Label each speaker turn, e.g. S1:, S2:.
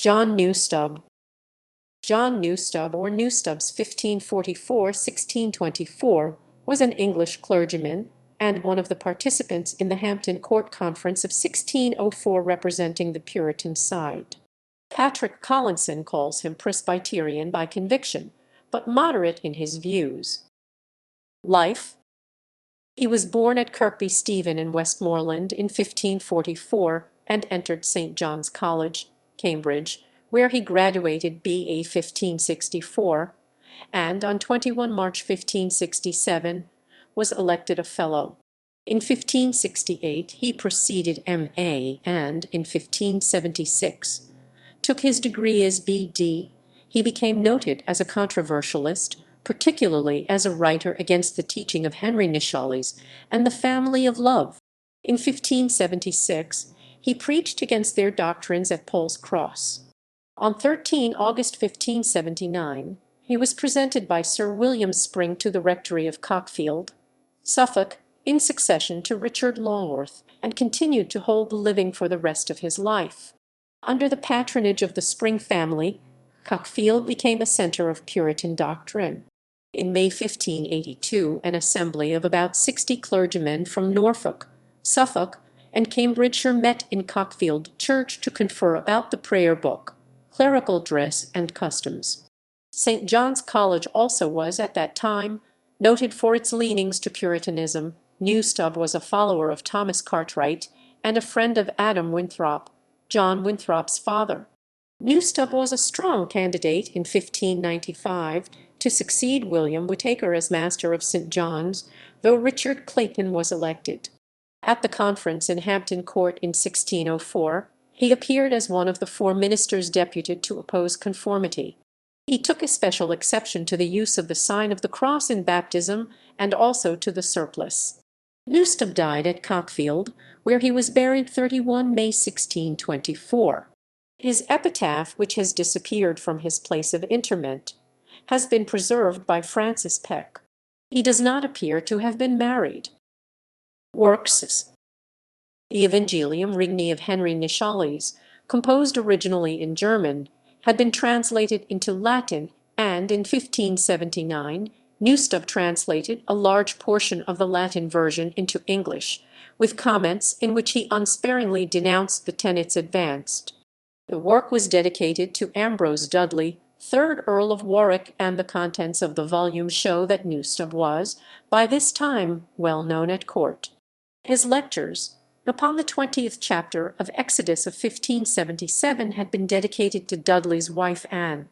S1: John Knewstub. John Knewstub, or Knewstubs 1544–1624, was an English clergyman and one of the participants in the Hampton Court Conference of 1604 representing the Puritan side. Patrick Collinson calls him presbyterian by conviction, but moderate in his views. Life. He was born at Kirkby Stephen in Westmoreland in 1544 and entered St. John's College, Cambridge, where he graduated B.A. 1564, and on 21 March 1567 was elected a Fellow. In 1568 he proceeded M.A. and in 1576 took his degree as B.D. He became noted as a controversialist, particularly as a writer against the teaching of Henry Nishalis and the family of Love. In 1576 he preached against their doctrines at Paul's Cross. On 13 August 1579 he was presented by Sir William Spring to the rectory of Cockfield, Suffolk, in succession to Richard Longworth, and continued to hold the living for the rest of his life. Under the patronage of the Spring family, Cockfield became a centre of Puritan doctrine. In May 1582 an assembly of about 60 clergymen from Norfolk, Suffolk, and Cambridgeshire met in Cockfield Church to confer about the prayer book, clerical dress, and customs. St. John's College also was at that time noted for its leanings to Puritanism. Knewstub was a follower of Thomas Cartwright and a friend of Adam Winthrop, John Winthrop's father. Knewstub was a strong candidate in 1595 to succeed William Whitaker as Master of St. John's, though Richard Clayton was elected. At the conference in Hampton Court in 1604, he appeared as one of the 4 ministers deputed to oppose conformity. He took especial exception to the use of the sign of the cross in baptism and also to the surplice. Knewstub died at Cockfield, where he was buried 31 May 1624. His epitaph, which has disappeared from his place of interment, has been preserved by Francis Peck. He does not appear to have been married. Works. The Evangelium Regni of Henry Nishalis, composed originally in German, had been translated into Latin, and in 1579 Knewstub translated a large portion of the Latin version into English, with comments in which he unsparingly denounced the tenets advanced. The work was dedicated to Ambrose Dudley, 3rd Earl of Warwick, and the contents of the volume show that Knewstub was, by this time, well known at court. His lectures upon the 20th chapter of Exodus of 1577 had been dedicated to Dudley's wife Anne.